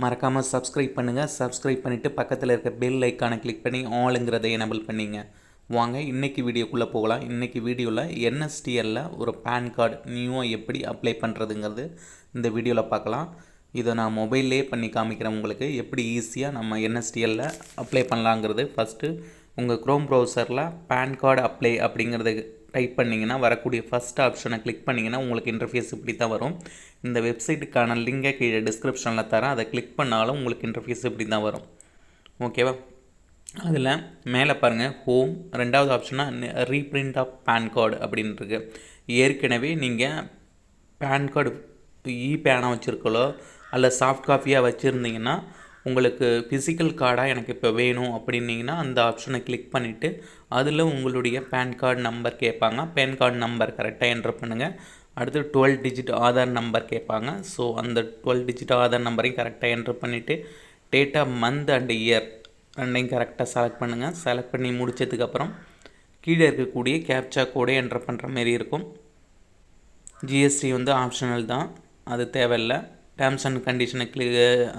மறக்காமல் சப்ஸ்கிரைப் பண்ணுங்கள். சப்ஸ்கிரைப் பண்ணிவிட்டு பக்கத்தில் இருக்க பெல் ஐக்கானை கிளிக் பண்ணி ஆளுங்கிறத எனபிள் பண்ணிங்க. வாங்க இன்றைக்கி வீடியோக்குள்ளே போகலாம். இன்றைக்கி வீடியோவில் என்எஸ்டிஎல்லில் ஒரு பேன் கார்டு நியூவாக எப்படி அப்ளை பண்ணுறதுங்கிறது இந்த வீடியோவில் பார்க்கலாம். இதை நான் மொபைல்லே பண்ணி காமிக்கிறேன் உங்களுக்கு. எப்படி ஈஸியாக நம்ம என்எஸ்டிஎல்லில் அப்ளை பண்ணலாங்கிறது. ஃபஸ்ட்டு உங்கள் க்ரோம் ப்ரௌசரில் பேன் கார்டு அப்ளை அப்படிங்கிறது டைப் பண்ணிங்கன்னா வரக்கூடிய ஃபஸ்ட் ஆப்ஷனை கிளிக் பண்ணிங்கன்னா உங்களுக்கு இன்டர்ஃபேஸ் இப்படி தான் வரும். இந்த வெப்சைட்டுக்கான லிங்கை கீழே டிஸ்கிரிப்ஷனில் தரேன். அதை கிளிக் பண்ணாலும் உங்களுக்கு இன்டர்ஃபேஸ் இப்படி தான் வரும். ஓகேவா? அதில் மேலே பாருங்கள், ஹோம், ரெண்டாவது ஆப்ஷனாக ரீப்ரிண்ட் ஆஃப் பேன் கார்டு அப்படின்ட்டுருக்கு. ஏற்கனவே நீங்கள் பேன் கார்டு பேனாக வச்சுருக்கலோ அல்ல சாஃப்ட் காப்பியாக வச்சுருந்தீங்கன்னா உங்களுக்கு ஃபிசிக்கல் கார்டாக எனக்கு இப்போ வேணும் அப்படின்னிங்கன்னா அந்த ஆப்ஷனை கிளிக் பண்ணிவிட்டு அதில் உங்களுடைய பேன் கார்டு நம்பர் கேட்பாங்க. பேன் கார்டு நம்பர் கரெக்டாக என்ட்ரு பண்ணுங்கள். அடுத்து 12 டிஜிட் ஆதார் நம்பர் கேட்பாங்க. ஸோ அந்த 12 டிஜிட் ஆதார் நம்பரையும் கரெக்டாக என்ட்ரு பண்ணிவிட்டு date of month and year ரெண்டையும் கரெக்டாக செலக்ட் பண்ணுங்கள். செலக்ட் பண்ணி முடித்ததுக்கப்புறம் கீழே இருக்கக்கூடிய கேப்சா கோடை என்ட்ரு பண்ணுற மாரி இருக்கும். ஜிஎஸ்டி ஆப்ஷனல் தான், அது தேவையில்லை. டேர்ம்ஸ் அண்ட் கண்டிஷனை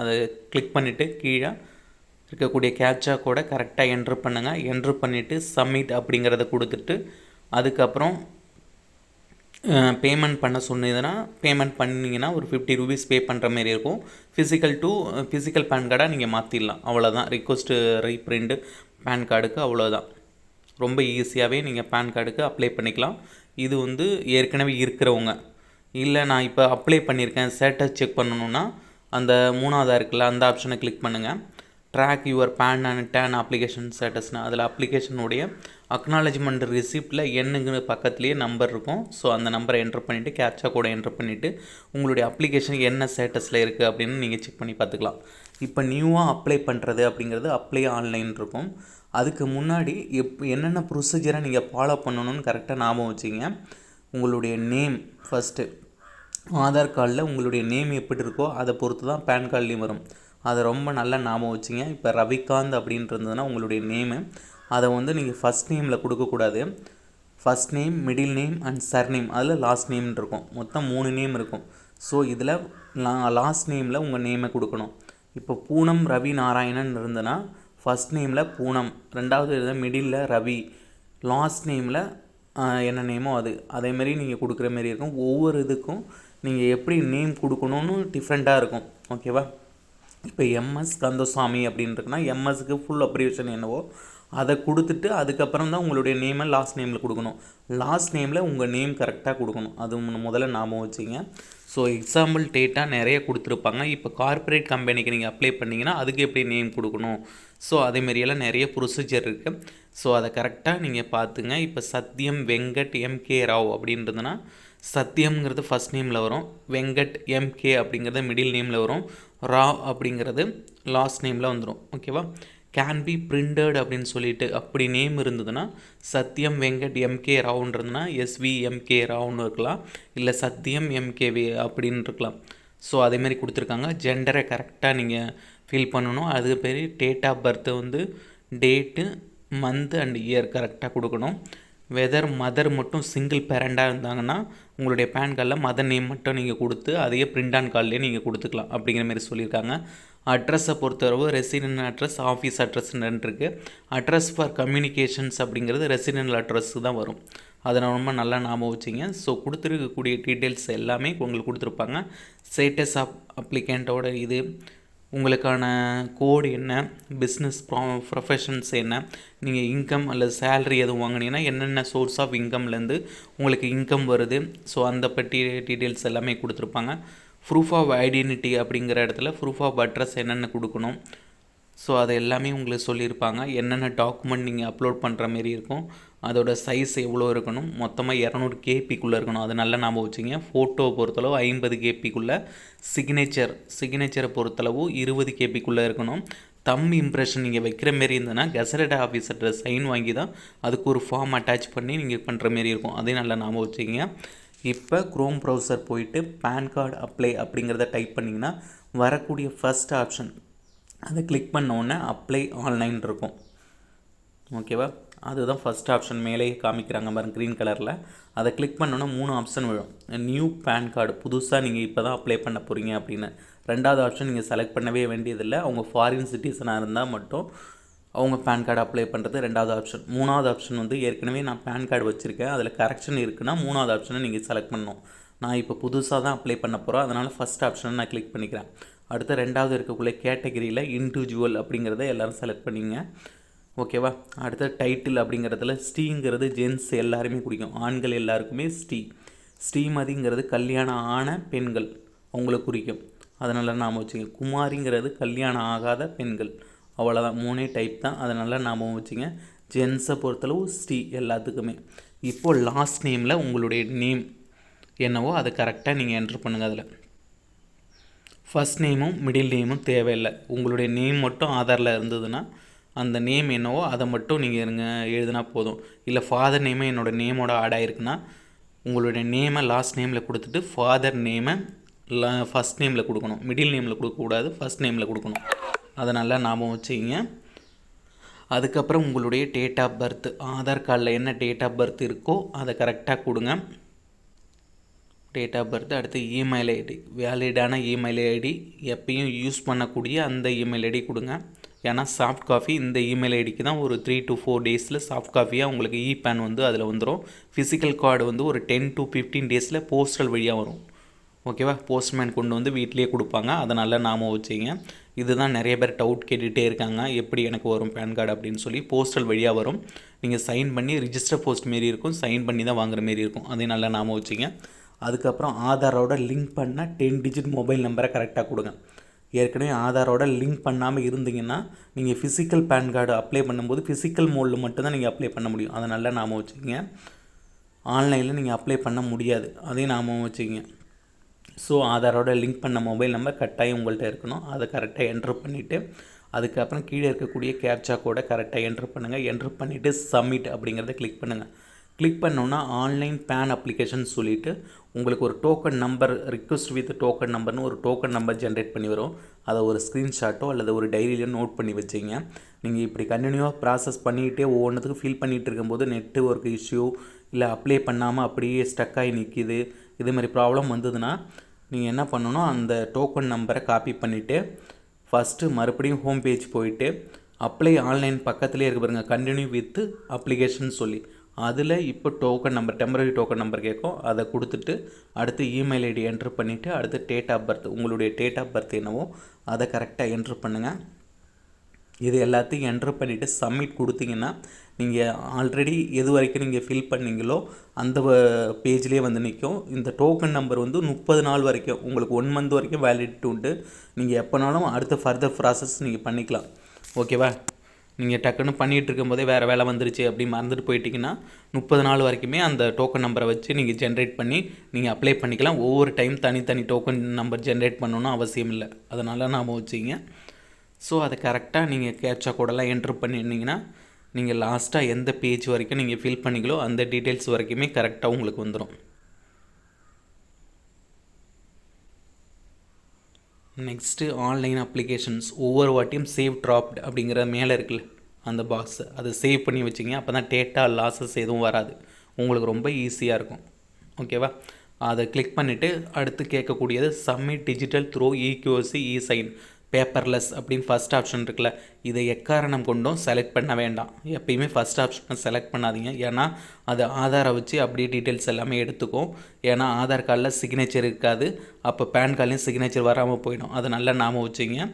அதை கிளிக் பண்ணிவிட்டு கீழே இருக்கக்கூடிய கேப்சா கோடை கரெக்டாக என்ட்ரு பண்ணுங்கள். என்ட்ரு பண்ணிவிட்டு சப்மிட் அப்படிங்கிறத கொடுத்துட்டு அதுக்கப்புறம் பேமெண்ட் பண்ண சொன்னதுன்னா பேமெண்ட் பண்ணிங்கன்னா ஒரு 50 ரூபீஸ் பே பண்ணுற மாரி இருக்கும். ஃபிசிக்கல் பேன் கார்டாக நீங்கள் மாற்றிடலாம். அவ்வளோதான். ரிக்வஸ்ட்டு ரீப்ரிண்ட் பேன் கார்டுக்கு அவ்வளோதான். ரொம்ப ஈஸியாகவே நீங்கள் பேன் கார்டுக்கு அப்ளை பண்ணிக்கலாம். இது ஏற்கனவே இருக்கிறவங்க, இல்லை நான் இப்போ அப்ளை பண்ணியிருக்கேன் ஸ்டேட்டஸ் செக் பண்ணணுன்னா அந்த மூணாவதாக இருக்குல்ல அந்த ஆப்ஷனை கிளிக் பண்ணுங்கள். Track your PAN and TAN application ஸ்டேட்டஸ்னால் அதில் அப்ளிகேஷனுடைய அக்னாலஜ்மெண்ட் ரிசிப்டில் என்னங்கிற பக்கத்துலேயே நம்பர் இருக்கும். ஸோ அந்த நம்பரை என்ட்ரு பண்ணிவிட்டு கேப்சா கூட என்ட்ரு பண்ணிவிட்டு உங்களுடைய அப்ளிகேஷன் என்ன ஸ்டேட்டஸில் இருக்குது அப்படின்னு நீங்கள் செக் பண்ணி பார்த்துக்கலாம். இப்போ நியூவாக அப்ளை பண்ணுறது அப்படிங்கிறது அப்ளை ஆன்லைன் இருக்கும். அதுக்கு முன்னாடி என்னென்ன ப்ரொசீஜரை நீங்கள் ஃபாலோ பண்ணணும்னு கரெக்டாக ஞாபகம் வச்சுங்க. உங்களுடைய நேம் ஃபஸ்ட்டு, ஆதார் கார்டில் உங்களுடைய நேம் எப்படி இருக்கோ அதை பொறுத்து தான் பேன் கார்ட்லேயும் வரும். அதை ரொம்ப நல்லா ஞாபகம் வச்சுங்க. இப்போ ரவிகாந்த் அப்படின்றதுனா உங்களுடைய நேமு, அதை நீங்கள் ஃபஸ்ட் நேமில் கொடுக்கக்கூடாது. First name, middle name and surname, அதில் லாஸ்ட் நேம்னு இருக்கும். மொத்தம் 3 நேம் இருக்கும். ஸோ இதில் லாஸ்ட் நேமில் உங்கள் நேமை கொடுக்கணும். இப்போ பூனம் ரவி நாராயணன் இருந்ததுன்னா ஃபஸ்ட் நேமில் பூனம், ரெண்டாவது மிடில் ரவி, லாஸ்ட் நேமில் என்ன நேமோ அதேமாரி நீங்கள் கொடுக்குற மாரி இருக்கும். ஒவ்வொரு இதுக்கும் நீங்கள் எப்படி நேம் கொடுக்கணும்னு டிஃப்ரெண்ட்டாக இருக்கும். ஓகேவா? இப்போ எம்எஸ் கந்தசாமி அப்படின்னு இருக்குன்னா எம்எஸ்க்கு ஃபுல் அப்ரிவேஷன் என்னவோ அதை கொடுத்துட்டு அதுக்கப்புறம் தான் உங்களுடைய நேமை லாஸ்ட் நேமில் கொடுக்கணும். லாஸ்ட் நேமில் உங்கள் நேம் கரெக்டாக கொடுக்கணும். அது முதல்ல ஞாபகம் வச்சுங்க. ஸோ எக்ஸாம்பிள் டேட்டாக நிறைய கொடுத்துருப்பாங்க. இப்போ கார்ப்பரேட் கம்பெனிக்கு நீங்கள் அப்ளை பண்ணிங்கன்னா அதுக்கு எப்படி நேம் கொடுக்கணும், ஸோ அதேமாரியெல்லாம் நிறைய ப்ரொசீஜர் இருக்குது. ஸோ அதை கரெக்டாக நீங்கள் பார்த்துங்க. இப்போ சத்யம் வெங்கட் எம்கே ராவ் அப்படின்றதுன்னா சத்யம்ங்கிறது ஃபஸ்ட் நேமில் வரும், வெங்கட் எம்கே அப்படிங்கிறது மிடில் நேமில் வரும், ராவ் அப்படிங்கிறது லாஸ்ட் நேமில் வந்துடும். ஓகேவா? கேன் பி பிரிண்டட் அப்படின்னு சொல்லிட்டு அப்படி நேம் இருந்ததுன்னா சத்யம் வெங்கட் எம்கே ராவ்ன்றதுன்னா எஸ்விஎம்கே ராவ்னு இருக்கலாம், இல்லை சத்யம் எம்கேவி அப்படின்னு இருக்கலாம். ஸோ அதேமாதிரி கொடுத்துருக்காங்க. ஜெண்டரை கரெக்டாக நீங்கள் ஃபில் பண்ணணும். அதுக்கு பேர் date of birth date, month and year கரெக்டாக கொடுக்கணும். வெதர் மதர் மட்டும் சிங்கிள் பேரண்டாக இருந்தாங்கன்னா உங்களுடைய பேன் கார்டில் மதர் நேம் மட்டும் நீங்கள் கொடுத்து அதையே பிரிண்ட் ஆன் கார்ட்லேயே நீங்கள் கொடுத்துக்கலாம் அப்படிங்கிற மாதிரி சொல்லியிருக்காங்க. அட்ரஸை பொறுத்தளவு ரெசிடென்ட் அட்ரஸ், ஆஃபீஸ் அட்ரஸ்ன்னு இருக்குது. அட்ரஸ் ஃபார் கம்யூனிகேஷன்ஸ் அப்படிங்கிறது ரெசிடென்ட் அட்ரஸ்க்கு தான் வரும். அதை ரொம்ப நல்லா ஞாபகம் வச்சிங்க. ஸோ கொடுத்துருக்கக்கூடிய டீட்டெயில்ஸ் எல்லாமே உங்களுக்கு கொடுத்துருப்பாங்க. ஸ்டேட்டஸ் ஆஃப் அப்ளிகண்ட்டோட உங்களுக்கான கோடு என்ன, பிஸ்னஸ் ப்ரொஃபஷன்ஸ் என்ன, நீங்கள் இன்கம் அல்லது சேலரி எதுவும் வாங்கினீங்கன்னா என்னென்ன சோர்ஸ் ஆஃப் இன்கம்லேருந்து உங்களுக்கு இன்கம் வருது, ஸோ அந்த பற்றி டீட்டெயில்ஸ் எல்லாமே கொடுத்துருப்பாங்க. ப்ரூஃப் ஆஃப் ஐடென்டிட்டி அப்படிங்கிற இடத்துல ப்ரூஃப் ஆஃப் அட்ரஸ் என்னென்ன கொடுக்கணும், ஸோ அதை எல்லாமே உங்களுக்கு சொல்லியிருப்பாங்க. என்னென்ன டாக்குமெண்ட் நீங்கள் அப்லோட் பண்ணுற மாரி இருக்கும், அதோட சைஸ் எவ்வளோ இருக்கணும், மொத்தமாக 200 கேபிக்குள்ளே இருக்கணும். அது நல்லா ஞாபகம் வச்சுங்க. ஃபோட்டோ பொறுத்தளவு 50 கேபிக்குள்ளே, சிக்னேச்சரை பொறுத்தளவு 20 கேபிக்குள்ளே இருக்கணும். தம் இம்ப்ரெஷன் நீங்கள் வைக்கிற மாரி இருந்ததுன்னா கெசட்டட் ஆஃபீஸர்கிட்ட சைன் வாங்கி தான் அதுக்கு ஒரு ஃபார்ம் அட்டாச் பண்ணி நீங்கள் பண்ணுற மாரி இருக்கும். அதையும் நல்லா ஞாபகம் வச்சுக்கிங்க. இப்போ க்ரோம் ப்ரௌசர் போயிட்டு பேன் கார்டு அப்ளை அப்படிங்கிறத டைப் பண்ணிங்கன்னா வரக்கூடிய ஃபஸ்ட் ஆப்ஷன் அதை கிளிக் பண்ணோன்னே அப்ளை ஆன்லைன் இருக்கும். ஓகேவா? அதுதான் ஃபஸ்ட் ஆப்ஷன் மேலேயே காமிக்கிறாங்க பாருங்கள் க்ரீன் கலரில். அதை கிளிக் பண்ணோன்னா 3 ஆப்ஷன் விழும். நியூ பேன் கார்டு, புதுசாக நீங்கள் இப்போ தான் அப்ளை பண்ண போகிறீங்க அப்படின்னு. ரெண்டாவது ஆப்ஷன் நீங்கள் செலக்ட் பண்ணவே வேண்டியதில்லை. அவங்க ஃபாரின் சிட்டிசனாக இருந்தால் மட்டும் அவங்க பேன் கார்டு அப்ளை பண்ணுறது ரெண்டாவது ஆப்ஷன். மூணாவது ஆப்ஷன் வந்து ஏற்கனவே நான் பேன் கார்டு வச்சுருக்கேன், அதில் கரெக்ஷன் இருக்குன்னா மூணாவது ஆப்ஷனை நீங்கள் செலக்ட் பண்ணணும். நான் இப்போ புதுசாக தான் அப்ளை பண்ண போகிறோம், அதனால் ஃபஸ்ட் ஆப்ஷனை நான் கிளிக் பண்ணிக்கிறேன். அடுத்து ரெண்டாவது இருக்கக்கூடிய கேட்டகரியில் இண்டிவிஜுவல் அப்படிங்கிறத எல்லோரும் செலக்ட் பண்ணிங்க. ஓகேவா? அடுத்த டைட்டில் அப்படிங்கிறதுல ஸ்ரீங்கிறது ஜென்ஸ் எல்லாருமே குடிக்கும், ஆண்கள் எல்லாருக்குமே ஸ்ரீமதிங்கிறது கல்யாணம் ஆன பெண்கள் அவங்களுக்கு குறிக்கும், அதனால் நாம் வச்சுங்க. குமாரிங்கிறது கல்யாணம் ஆகாத பெண்கள், அவ்வளோதான். 3 டைப் தான், அதனால் நாம் வச்சுங்க. ஜென்ஸை பொறுத்தளவு ஸ்ரீ எல்லாத்துக்குமே. இப்போது லாஸ்ட் நேமில் உங்களுடைய நேம் என்னவோ அதை கரெக்டாக நீங்கள் என்ட்ரு பண்ணுங்கள். அதில் ஃபஸ்ட் நேமும் மிடில் நேமும் தேவையில்லை. உங்களுடைய நேம் மட்டும் ஆதாரில் இருந்ததுன்னா அந்த நேம் என்னவோ அதை மட்டும் நீங்கள் எழுதினா போதும். இல்லை ஃபாதர் நேமை என்னோடய நேமோட ஆட் ஆகிருக்குன்னா உங்களுடைய நேமை லாஸ்ட் நேமில் கொடுத்துட்டு ஃபாதர் நேமை ஃபஸ்ட் நேமில் கொடுக்கணும். மிடில் நேமில் கொடுக்கக்கூடாது, ஃபஸ்ட் நேமில் கொடுக்கணும். அதை நல்லா ஞாபகம் வச்சுக்கிங்க. அதுக்கப்புறம் உங்களுடைய டேட் ஆஃப் பர்த், ஆதார் கார்டில் என்ன டேட் ஆஃப் பர்த் இருக்கோ அதை கரெக்டாக கொடுங்க. Date of birth. அடுத்து இமெயில் ஐடி, வேலிடான இமெயில் ஐடி, எப்பயும் யூஸ் பண்ணக்கூடிய அந்த இமெயில் ஐடி கொடுங்க. ஏன்னா சாஃப்ட் காப்பி இந்த இமெயில் ஐடிக்கு தான் ஒரு 3 to 4 டேஸில் சாஃப்ட் காப்பியாக உங்களுக்கு பேன் வந்து அதில் வந்துடும். ஃபிசிக்கல் கார்டு வந்து ஒரு 10 to 15 டேஸில் போஸ்டல் வழியாக வரும். ஓகேவா? போஸ்ட்மேன் கொண்டு வந்து வீட்லேயே கொடுப்பாங்க, அதனால் நாம வச்சுங்க. இதுதான் நிறைய பேர் டவுட் கேட்டுகிட்டே இருக்காங்க, எப்படி எனக்கு வரும் பேன் கார்டு அப்படின்னு சொல்லி. போஸ்டல் வழியாக வரும், நீங்கள் சைன் பண்ணி ரிஜிஸ்டர் போஸ்ட் மாரி இருக்கும், சைன் பண்ணி தான் வாங்குற மாரி இருக்கும், அதையும் நல்லா நாம வச்சுங்க. அதுக்கப்புறம் ஆதாரோட லிங்க் பண்ண 10 டிஜிட் மொபைல் நம்பரை கரெக்டாக கொடுங்க. ஏற்கனவே ஆதாரோட லிங்க் பண்ணாமல் இருந்தீங்கன்னா நீங்கள் ஃபிசிக்கல் பேன் கார்டு அப்ளை பண்ணும்போது ஃபிசிக்கல் மோடில் மட்டும்தான் நீங்கள் அப்ளை பண்ண முடியும், அதை நல்லா நாம வச்சுக்கோங்க. ஆன்லைனில் நீங்கள் அப்ளை பண்ண முடியாது, அதையும் நாம வச்சுக்கோங்க. ஸோ ஆதாரோட லிங்க் பண்ண மொபைல் நம்பர் கட்டாயம் உங்கள்கிட்ட இருக்கணும், அதை கரெக்டாக என்ட்ரு பண்ணிவிட்டு அதுக்கப்புறம் கீழே இருக்கக்கூடிய கேப்சா கோடை கரெக்டாக என்ட்ரு பண்ணுங்கள். என்ட்ரு பண்ணிவிட்டு சப்மிட் அப்படிங்கிறத கிளிக் பண்ணுங்கள். கிளிக் பண்ணோன்னா ஆன்லைன் பேன் அப்ளிகேஷன் சொல்லிவிட்டு உங்களுக்கு ஒரு token number, request with token நம்பர்னு ஒரு டோக்கன் நம்பர் ஜென்ரேட் பண்ணி வரும். அதை ஒரு ஸ்க்ரீன்ஷாட்டோ அல்லது ஒரு டைரியிலையோ நோட் பண்ணி வச்சிங்க. நீங்கள் இப்படி கண்டினியூவாக ப்ராசஸ் பண்ணிகிட்டே ஒவ்வொன்றுத்துக்கும் ஃபில் பண்ணிகிட்டு இருக்கும்போது நெட்வொர்க் இஷ்யூ இல்லை அப்ளை பண்ணாமல் அப்படியே ஸ்டக் ஆகி நிற்கிது, இதேமாதிரி ப்ராப்ளம் வந்ததுன்னா நீங்கள் என்ன பண்ணணும், அந்த டோக்கன் நம்பரை காப்பி பண்ணிவிட்டு ஃபஸ்ட்டு மறுபடியும் ஹோம் பேஜ் போயிட்டு அப்ளை ஆன்லைன் பக்கத்துலேயே இருக்க பாருங்கள், கண்டினியூ வித் அப்ளிகேஷன் சொல்லி அதில் இப்போ token number, temporary token number கேட்கும், அதை கொடுத்துட்டு அடுத்து இமெயில் ஐடி என்ட்ரு பண்ணிவிட்டு அடுத்து டேட் ஆஃப் பர்த், உங்களுடைய டேட் ஆஃப் பர்த் என்னவோ அதை கரெக்டாக என்ட்ரு பண்ணுங்கள். இது எல்லாத்தையும் என்ட்ரு பண்ணிவிட்டு சப்மிட் கொடுத்தீங்கன்னா நீங்கள் ஆல்ரெடி எது வரைக்கும் நீங்கள் ஃபில் பண்ணீங்களோ அந்த பேஜ்லேயே வந்து நிற்கும். இந்த டோக்கன் நம்பர் வந்து 30 நாள் வரைக்கும், உங்களுக்கு 1 மந்த் வரைக்கும் வேலிடிட்டி உண்டு. நீங்கள் எப்போனாலும் அடுத்த ஃபர்தர் ப்ராசஸ் நீங்கள் பண்ணிக்கலாம். ஓகேவா? நீங்கள் டக்குன்னு பண்ணிகிட்டு இருக்கும்போதே வேறு வேலை வந்துருச்சு அப்படி மறந்துட்டு போயிட்டீங்கன்னா 30 நாள் வரைக்குமே அந்த டோக்கன் நம்பரை வச்சு நீங்கள் ஜென்ரேட் பண்ணி நீங்கள் அப்ளை பண்ணிக்கலாம். ஒவ்வொரு டைம் தனித்தனி டோக்கன் நம்பர் ஜென்ரேட் பண்ணணும்னு அவசியம் இல்லை, அதனால் நாம் வச்சிங்க. ஸோ அதை கரெக்டாக நீங்கள் கேப்சா கோடெல்லாம் என்ட்ரு பண்ணியிருந்தீங்கன்னா நீங்கள் லாஸ்ட்டாக எந்த பேஜ் வரைக்கும் நீங்கள் ஃபில் பண்ணிங்களோ அந்த டீட்டெயில்ஸ் வரைக்குமே கரெக்டாக உங்களுக்கு வந்துடும். Next online applications. ஒவ்வொரு வாட்டியும் சேவ் ட்ராப்ட் அப்படிங்கிற மேலே இருக்குல்ல அந்த பாக்ஸ், அதை சேவ் பண்ணி வச்சிங்க. அப்போ தான் டேட்டா லாஸஸ் எதுவும் வராது, உங்களுக்கு ரொம்ப ஈஸியாக இருக்கும். ஓகேவா? அதை கிளிக் பண்ணிவிட்டு அடுத்து கேட்கக்கூடியது சப்மிட் டிஜிட்டல் த்ரூ இக்யூஎஸ்சி இ-சைன் பேப்பர்லெஸ் அப்படின்னு ஃபஸ்ட் ஆப்ஷன் இருக்குல்ல, இதை எக்காரணம் கொண்டும் செலக்ட் பண்ண வேண்டாம். எப்பயுமே ஃபஸ்ட் ஆப்ஷனை செலக்ட் பண்ணாதீங்க, ஏன்னா அது ஆதாரை வச்சு அப்படியே டீட்டெயில்ஸ் எல்லாமே எடுத்துக்கும். ஏன்னா ஆதார் கார்டில் சிக்னேச்சர் இருக்காது, அப்போ பேன் கார்ட்லேயும் சிக்னேச்சர் வராமல் போயிடும், அதை நல்லா நாம வச்சுங்க.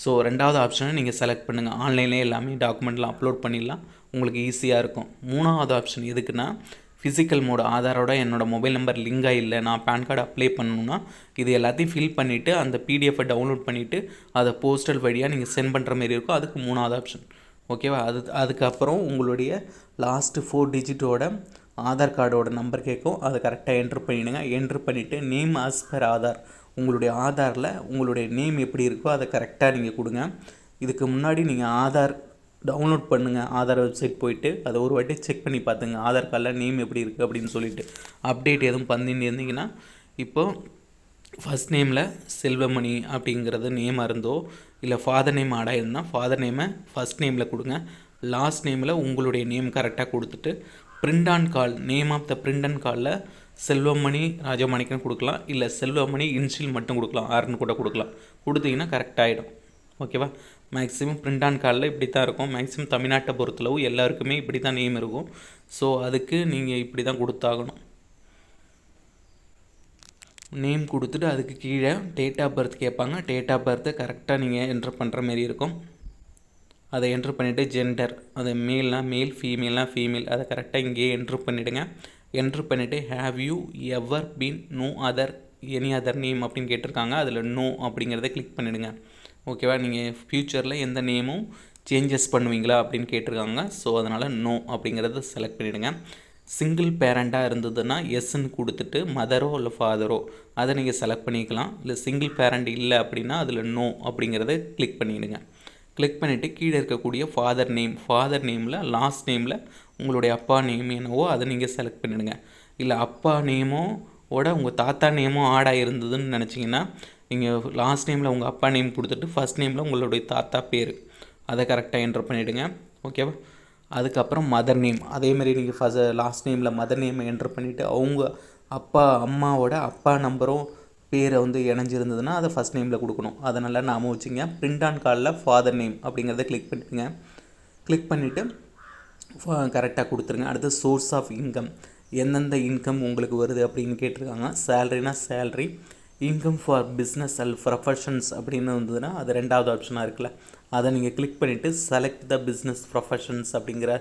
ஸோ ரெண்டாவது ஆப்ஷனை நீங்கள் செலக்ட் பண்ணுங்கள். ஆன்லைன்லேயே எல்லாமே டாக்குமெண்ட்லாம் அப்லோட் பண்ணிடலாம், உங்களுக்கு ஈஸியாக இருக்கும். மூணாவது ஆப்ஷன் எதுக்குன்னா ஃபிசிக்கல் மோடு, ஆதாரோட என்னோடய மொபைல் நம்பர் லிங்காக இல்லை, நான் பேன் கார்டு அப்ளை பண்ணணுன்னா இது எல்லாத்தையும் ஃபில் பண்ணிவிட்டு அந்த பிடிஎஃபை டவுன்லோட் பண்ணிவிட்டு அதை போஸ்டல் வழியாக நீங்கள் சென்ட் பண்ணுற மாரி இருக்கும், அதுக்கு மூணாவது ஆப்ஷன். ஓகேவா? அதுக்கப்புறம் உங்களுடைய லாஸ்ட்டு 4 டிஜிட்டோட ஆதார் கார்டோட நம்பர் கேட்கும், அதை கரெக்டாக என்ட்ரு பண்ணிவிடுங்க. என்ட்ரு பண்ணிவிட்டு நேம் ஆஸ் பர் ஆதார், உங்களுடைய ஆதாரில் உங்களுடைய நேம் எப்படி இருக்கோ அதை கரெக்டாக நீங்கள் கொடுங்க. இதுக்கு முன்னாடி நீங்கள் ஆதார் டவுன்லோட் பண்ணுங்கள், ஆதார் வெப்சைட் போயிட்டு அதை ஒரு வாட்டி செக் பண்ணி பார்த்துங்க, ஆதார் கார்டில் நேம் எப்படி இருக்குது அப்படின்னு சொல்லிவிட்டு. அப்டேட் எதுவும் பண்ணிட்டு இருந்தீங்கன்னா இப்போது ஃபஸ்ட் நேமில் செல்வமணி அப்படிங்கிறது நேமாக இருந்தோ இல்லை ஃபாதர் நேம் ஆட் ஆகிருந்தால் ஃபாதர் நேமை ஃபஸ்ட் நேமில் கொடுங்க. லாஸ்ட் நேமில் உங்களுடைய நேம் கரெக்டாக கொடுத்துட்டு print on card, name of the print and காலில் செல்வமணி ராஜமாணிக்கம் கொடுக்கலாம், இல்லை செல்வமணி இன்ஷியல் மட்டும் கொடுக்கலாம், ஆர்னு கூட கொடுக்கலாம். கொடுத்தீங்கன்னா கரெக்டாகிடும். ஓகேவா? மேக்ஸிமம் பிரிண்ட் ஆன் கார்டில் இப்படி தான் இருக்கும். மேக்ஸிமம் தமிழ்நாட்டை பொறுத்தளவு எல்லாருக்குமே இப்படி தான் நேம் இருக்கும். ஸோ அதுக்கு நீங்கள் இப்படி தான் கொடுத்தாகணும். நேம் கொடுத்துட்டு அதுக்கு கீழே டேட் ஆஃப் பர்த் கேட்பாங்க. டேட் ஆஃப் பர்த்தை கரெக்டாக நீங்கள் என்ட்ரு பண்ணுற மாரி இருக்கும். அதை என்ட்ரு பண்ணிவிட்டு ஜெண்டர், அது மேல்னா மேல், ஃபீமேல்னா ஃபீமேல், அதை கரெக்டாக இங்கேயே என்ட்ரு பண்ணிவிடுங்க. என்ட்ரு பண்ணிவிட்டு have you ever been no other any other name அப்படின்னு கேட்டிருக்காங்க. அதில் நோ அப்படிங்கிறத கிளிக் பண்ணிவிடுங்க. ஓகேவா? நீங்கள் ஃப்யூச்சரில் எந்த நேமும் சேஞ்சஸ் பண்ணுவீங்களா அப்படின்னு கேட்டிருக்காங்க. ஸோ அதனால் நோ அப்படிங்கிறத செலக்ட் பண்ணிவிடுங்க. சிங்கிள் பேரண்ட்டாக இருந்ததுன்னா எஸ்ன்னு கொடுத்துட்டு மதரோ இல்லை ஃபாதரோ அதை நீங்கள் செலக்ட் பண்ணிக்கலாம். இல்லை சிங்கிள் பேரண்ட் இல்லை அப்படின்னா அதில் நோ அப்படிங்கிறத கிளிக் பண்ணிவிடுங்க. கிளிக் பண்ணிவிட்டு கீழே இருக்கக்கூடிய ஃபாதர் நேமில் லாஸ்ட் நேமில் உங்களுடைய அப்பா நேம் என்னவோ அதை நீங்கள் செலக்ட் பண்ணிவிடுங்க. இல்லை அப்பா நேமோட உங்கள் தாத்தா நேமோ ஆடாக இருந்ததுன்னு நினச்சிங்கன்னா நீங்கள் லாஸ்ட் நேமில் உங்கள் அப்பா நேம் கொடுத்துட்டு ஃபஸ்ட் நேமில் உங்களுடைய தாத்தா பேர் அதை கரெக்டாக என்ட்ரு பண்ணிவிடுங்க. ஓகேவா? அதுக்கப்புறம் மதர் நேம் அதேமாதிரி நீங்கள் லாஸ்ட் நேமில் மதர் நேமை என்ட்ரு பண்ணிவிட்டு அவங்க அம்மாவோட அப்பா நம்பரும் பேரை இணைஞ்சிருந்ததுன்னா அதை ஃபஸ்ட் நேமில் கொடுக்கணும். அதை நல்லா நாம வச்சுங்க. பிரிண்ட் ஆன் கார்டில் ஃபாதர் நேம் அப்படிங்கிறத கிளிக் பண்ணிவிடுங்க. கிளிக் பண்ணிவிட்டு கரெக்டாக கொடுத்துருங்க. அடுத்து சோர்ஸ் ஆஃப் இன்கம், எந்தெந்த இன்கம் உங்களுக்கு வருது அப்படின்னு கேட்டிருக்காங்க. சேலரினா salary, income for business or professions அப்படின்னு வந்ததுன்னா அது ரெண்டாவது ஆப்ஷனாக இருக்குல்ல, அதை நீங்கள் கிளிக் பண்ணிவிட்டு செலக்ட் த பிஸ்னஸ் ப்ரொஃபஷன்ஸ் அப்படிங்கிற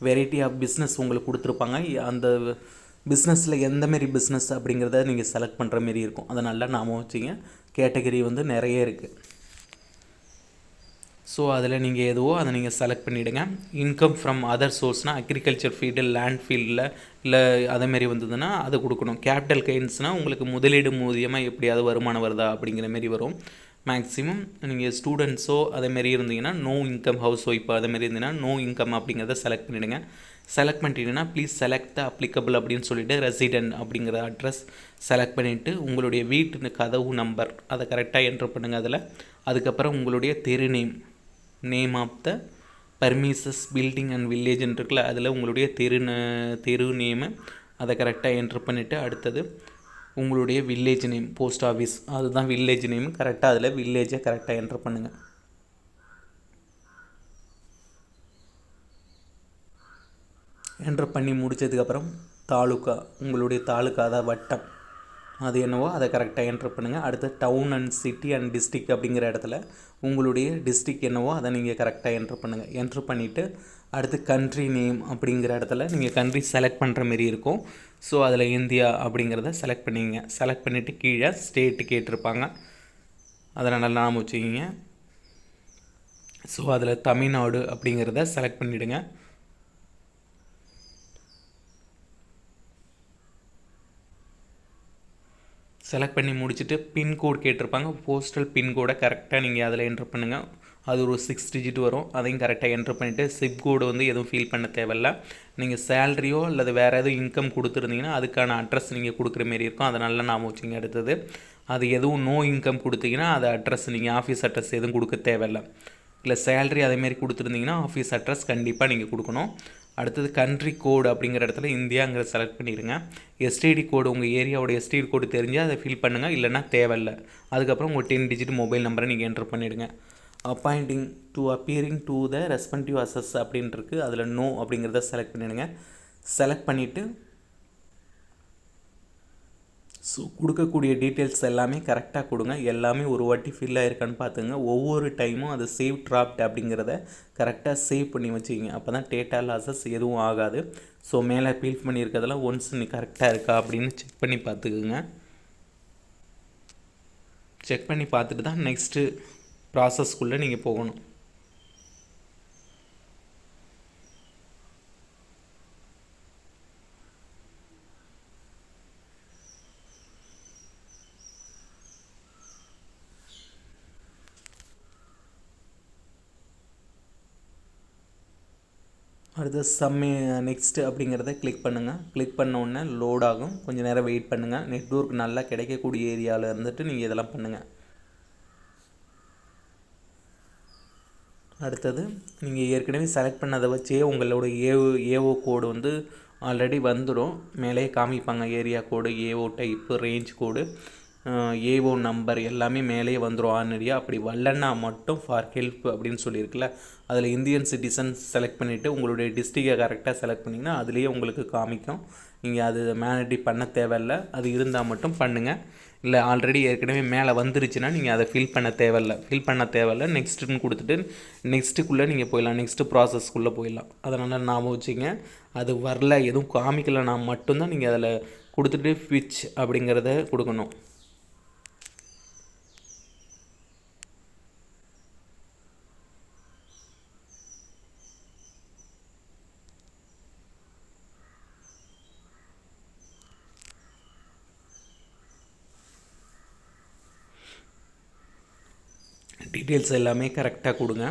வெரைட்டி ஆஃப் பிஸ்னஸ் உங்களுக்கு கொடுத்துருப்பாங்க. அந்த பிஸ்னஸில் எந்தமாரி பிஸ்னஸ் அப்படிங்கிறத நீங்கள் செலக்ட் பண்ணுற மாரி இருக்கும். அதை நல்லா நாம வச்சுங்க. கேட்டகரி நிறைய இருக்குது. ஸோ அதில் நீங்கள் எதுவோ அதை நீங்கள் செலக்ட் பண்ணிவிடுங்க. இன்கம் ஃப்ரம் அதர் சோர்ஸ்னால் அக்ரிகல்ச்சர் ஃபீல்டு, லேண்ட் ஃபீல்டில் இல்லை அதேமாரி வந்ததுன்னா அதை கொடுக்கணும். கேபிட்டல் கெயின்ஸ்னால் உங்களுக்கு முதலீடு மூலியமாக எப்படியாவது வருமானம் வருதா அப்படிங்கிற மாரி வரும். மேக்ஸிமம் நீங்கள் ஸ்டூடெண்ட்ஸோ அதேமாரி இருந்தீங்கன்னா நோ இன்கம், ஹவுஸ் ஒய்ஃபோ அதேமாரி இருந்தீங்கன்னா நோ இன்கம் அப்படிங்கிறத செலக்ட் பண்ணிவிடுங்க. செலக்ட் பண்ணிட்டீங்கன்னா ப்ளீஸ் செலக்ட் த அப்ளிகபிள் அப்படின்னு சொல்லிவிட்டு ரெசிடென்ட் அப்படிங்கிற அட்ரஸ் செலக்ட் பண்ணிவிட்டு உங்களுடைய வீட்டு கதவு நம்பர் அதை கரெக்டாக என்ட்ரு பண்ணுங்கள் அதில். அதுக்கப்புறம் உங்களுடைய தெரு name of the premises building and வில்லேஜ்னு இருக்குல்ல, அதில் உங்களுடைய தெரு நேமு அதை கரெக்டாக என்ட்ரு பண்ணிவிட்டு அடுத்தது உங்களுடைய வில்லேஜ் நேம், போஸ்ட் ஆஃபீஸ் அதுதான் வில்லேஜ் நேம், கரெக்டாக அதில் வில்லேஜை கரெக்டாக என்ட்ரு பண்ணுங்கள். என்ட்ரு பண்ணி முடித்ததுக்கப்புறம் தாலுக்கா, உங்களுடைய தாலுக்கா அதான் வட்டம் அது என்னவோ அதை கரெக்டாக என்ட்ரு பண்ணுங்கள். அடுத்து town and city and district அப்படிங்கிற இடத்துல உங்களுடைய டிஸ்ட்ரிக் என்னவோ அதை நீங்கள் கரெக்டாக என்ட்ரு பண்ணுங்கள். என்ட்ரு பண்ணிவிட்டு அடுத்து கண்ட்ரி நேம் அப்படிங்கிற இடத்துல நீங்கள் கண்ட்ரி செலக்ட் பண்ணுற மாரி இருக்கும். ஸோ அதில் இந்தியா அப்படிங்கிறத செலக்ட் பண்ணிங்க. செலக்ட் பண்ணிவிட்டு கீழே ஸ்டேட்டு கேட்டிருப்பாங்க, அதை நல்லா நாம வச்சுக்கிங்க. ஸோ அதில் தமிழ்நாடு அப்படிங்கிறத செலக்ட் பண்ணிவிடுங்க. செலக்ட் பண்ணி முடிச்சுட்டு பின்கோடு கேட்டிருப்பாங்க. போஸ்டல் பின்கோடை கரெக்டாக நீங்கள் அதில் என்ட்ரு பண்ணுங்கள். அது ஒரு 6 டிஜிட் வரும், அதையும் கரெக்டாக என்ட்ரு பண்ணிவிட்டு சிப் கோடு எதுவும் ஃபீல் பண்ண தேவையில்ல. நீங்கள் சேலரியோ அல்லது வேறு எதுவும் இன்கம் கொடுத்துருந்தீங்கன்னா அதுக்கான அட்ரஸ் நீங்கள் கொடுக்குற மாரி இருக்கும். அதை நல்லா நாம வச்சுங்க. அடுத்தது அது எதுவும் நோ இன்கம் கொடுத்தீங்கன்னா அது அட்ரஸ் நீங்கள் ஆஃபீஸ் அட்ரஸ் எதுவும் கொடுக்க தேவையில்லை. இல்லை சேலரி அதேமாரி கொடுத்துருந்தீங்கன்னா ஆஃபீஸ் அட்ரஸ் கண்டிப்பாக நீங்கள் கொடுக்கணும். அடுத்தது கண்ட்ரி கோடு அப்படிங்கிற இடத்துல இந்தியாங்கிற செலக்ட் பண்ணிடுங்க. எஸ்டிடி கோடு உங்கள் ஏரியாவோட எஸ்டிடி கோடு தெரிஞ்சால் அதை ஃபில் பண்ணுங்கள், இல்லைனா தேவையில்லை. அதுக்கப்புறம் உங்கள் 10 டிஜிட் மொபைல் நம்பரை நீங்கள் என்ட்ரு பண்ணிவிடுங்க. Appointing to appearing to the respective assess அப்படின்ட்டுருக்கு, அதில் நோ அப்படிங்கிறத செலக்ட் பண்ணிவிடுங்க. செலக்ட் பண்ணிவிட்டு ஸோ கொடுக்கக்கூடிய டீட்டெயில்ஸ் எல்லாமே கரெக்டாக கொடுங்க. எல்லாமே ஒரு வாட்டி ஃபில் ஆகிருக்கான்னு பார்த்துங்க. ஒவ்வொரு டைமும் அது சேவ் ட்ராப்ட் அப்படிங்கிறத கரெக்டாக சேவ் பண்ணி வச்சுக்கிங்க. அப்போ தான் டேட்டா லாஸஸ் எதுவும் ஆகாது. ஸோ மேலே ஃபில் பண்ணியிருக்கிறதெல்லாம் ஒன்ஸ் நீ கரெக்டாக இருக்கா அப்படின்னு செக் பண்ணி பார்த்துக்குங்க. செக் பண்ணி பார்த்துட்டு தான் நெக்ஸ்ட்டு ப்ராசஸ்க்குள்ளே நீங்கள் போகணும். அடுத்து நெக்ஸ்ட்டு அப்படிங்கிறத கிளிக் பண்ணுங்கள். கிளிக் பண்ண உடனே லோட் ஆகும், கொஞ்சம் நேரம் வெயிட் பண்ணுங்கள். நெட்வொர்க் நல்லா கிடைக்கக்கூடிய ஏரியாவில் இருந்துட்டு நீங்கள் இதெல்லாம் பண்ணுங்கள். அடுத்தது நீங்கள் ஏற்கனவே செலக்ட் பண்ணதை வச்சே உங்களோட ஏஓ கோடு ஆல்ரெடி வந்துடும். மேலே காமிப்பாங்க area code, AO type, range code, AO number எல்லாமே மேலேயே வந்துடும் ஆர்டினரியாக. அப்படி வரலன்னா மட்டும் ஃபார் ஹெல்ப் அப்படின்னு சொல்லியிருக்குல்ல, அதில் இந்தியன் சிட்டிசன் செலக்ட் பண்ணிவிட்டு உங்களுடைய டிஸ்ட்ரிக்டை கரெக்டாக செலக்ட் பண்ணிங்கன்னா அதுலேயே உங்களுக்கு காமிக்கும். நீங்கள் அது மேனேஜ் பண்ண தேவையில்லை, அது இருந்தால் மட்டும் பண்ணுங்கள். இல்லை ஆல்ரெடி ஏற்கனவே மேலே வந்துருச்சுன்னா நீங்கள் அதை ஃபில் பண்ண தேவையில்லை. நெக்ஸ்ட்டுன்னு கொடுத்துட்டு நெக்ஸ்ட்டுக்குள்ளே நீங்கள் போயிடலாம், நெக்ஸ்ட்டு ப்ராசஸ்க்குள்ளே போயிடலாம். அதனால் ஞாபகம் வச்சுங்க. அது வரல, எதுவும் காமிக்கலைன்னா மட்டும்தான் நீங்கள் அதில் கொடுத்துட்டு ஸ்விட்ச் அப்படிங்கிறத கொடுக்கணும். டீட்டெயில்ஸ் எல்லாமே கரெக்டாக கொடுங்க.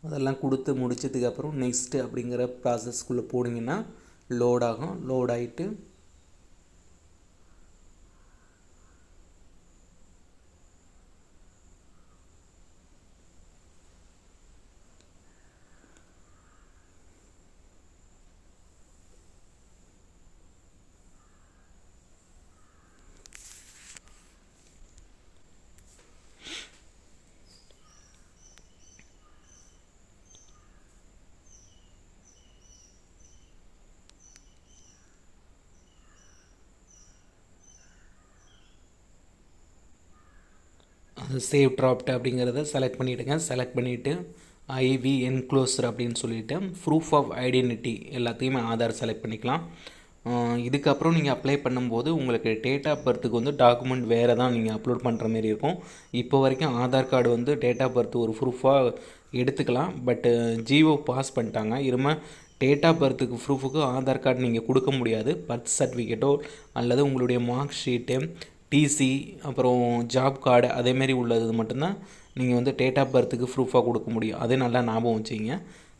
அதெல்லாம் கொடுத்து முடிச்சதுக்கப்புறம் நெக்ஸ்ட்டு அப்படிங்கிற ப்ராசஸ்க்குள்ளே போனீங்கன்னா லோட் ஆகும். லோட் ஆகிட்டு அது சேவ் ட்ராப்ட் அப்படிங்கிறத செலக்ட் பண்ணிவிடுங்க. செலக்ட் பண்ணிவிட்டு ஐவி என்க்ளோசர் அப்படின்னு சொல்லிவிட்டு ப்ரூஃப் ஆஃப் ஐடென்டிட்டி எல்லாத்தையுமே ஆதார் செலக்ட் பண்ணிக்கலாம். இதுக்கப்புறம் நீங்கள் அப்ளை பண்ணும்போது உங்களுக்கு டேட் ஆஃப் பர்த்துக்கு வந்து டாக்குமெண்ட் வேறு தான் நீங்கள் அப்லோட் பண்ணுற மாரி இருக்கும். இப்போ வரைக்கும் ஆதார் கார்டு வந்து டேட் ஆஃப் பர்த் ஒரு ப்ரூஃபாக எடுத்துக்கலாம். பட்டு ஜிஓ பாஸ் பண்ணிட்டாங்க. இரும டேட் ஆஃப் பர்த்துக்கு ப்ரூஃபுக்கு ஆதார் கார்டு நீங்கள் கொடுக்க முடியாது. பர்த் சர்டிஃபிகேட்டோ அல்லது உங்களுடைய மார்க் ஷீட்டு, டிசி, அப்புறம் ஜாப் கார்டு அதேமாரி உள்ளது மட்டும்தான் நீங்கள் வந்து டேட் ஆஃப் பர்த்துக்கு ப்ரூஃபாக கொடுக்க முடியும். அதே நல்லா ஞாபகம் வச்சுங்க.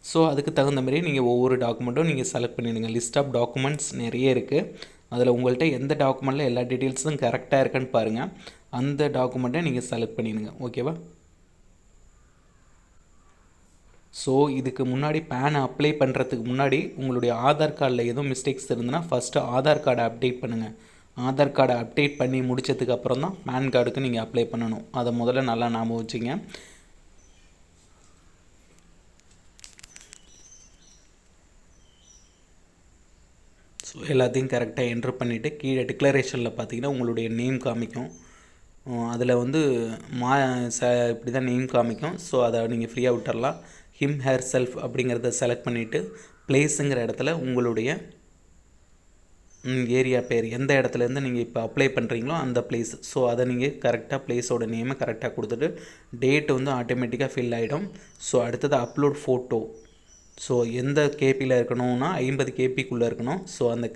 ஸோ அதுக்கு தகுந்த மாதிரி நீங்கள் ஒவ்வொரு டாக்குமெண்ட்டும் நீங்கள் செலக்ட் பண்ணிவிடுங்க. லிஸ்ட் ஆஃப் டாக்குமெண்ட்ஸ் நிறைய இருக்குது. அதில் உங்கள்கிட்ட எந்த டாக்குமெண்ட்டில் எல்லா டீட்டெயில்ஸும் கரெக்டாக இருக்குன்னு பாருங்கள். அந்த டாக்குமெண்ட்டை நீங்கள் செலக்ட் பண்ணிவிடுங்க. ஓகேவா? ஸோ இதுக்கு முன்னாடி பேனை அப்ளை பண்ணுறதுக்கு முன்னாடி உங்களுடைய ஆதார் கார்டில் எதுவும் மிஸ்டேக்ஸ் இருந்ததுன்னா ஃபஸ்ட்டு ஆதார் கார்டை அப்டேட் பண்ணுங்கள். ஆதார் கார்டை அப்டேட் பண்ணி முடித்ததுக்கப்புறம் தான் பேன் கார்டுக்கு நீங்கள் அப்ளை பண்ணணும். அதை முதல்ல நல்லா ஞாபகம் வச்சுங்க. ஸோ எல்லாத்தையும் கரெக்டாக என்ட்ரு பண்ணிவிட்டு கீழே டிக்ளரேஷனில் பார்த்தீங்கன்னா உங்களுடைய நேம் காமிக்கும். அதில் வந்து இப்படி தான் நேம் காமிக்கும். ஸோ அதை நீங்கள் ஃப்ரீயாக விட்டுறலாம். ஹிம் ஹேர் செல்ஃப் அப்படிங்கிறத செலக்ட் பண்ணிவிட்டு பிளேஸுங்கிற இடத்துல உங்களுடைய ஏரியா பேர் எந்த இடத்துலேருந்து நீங்கள் இப்போ அப்ளை பண்ணுறீங்களோ அந்த பிளேஸ். ஸோ அதை நீங்கள் கரெக்டாக பிளேஸோட நேமை கரெக்டாக கொடுத்துட்டு டேட் வந்து ஆட்டோமேட்டிக்காக ஃபில் ஆகிடும். ஸோ அடுத்தது அப்லோட் ஃபோட்டோ. ஸோ எந்த கேபியில் இருக்கணும்னா 50 கேபிக்குள்ளே இருக்கணும். ஸோ அந்த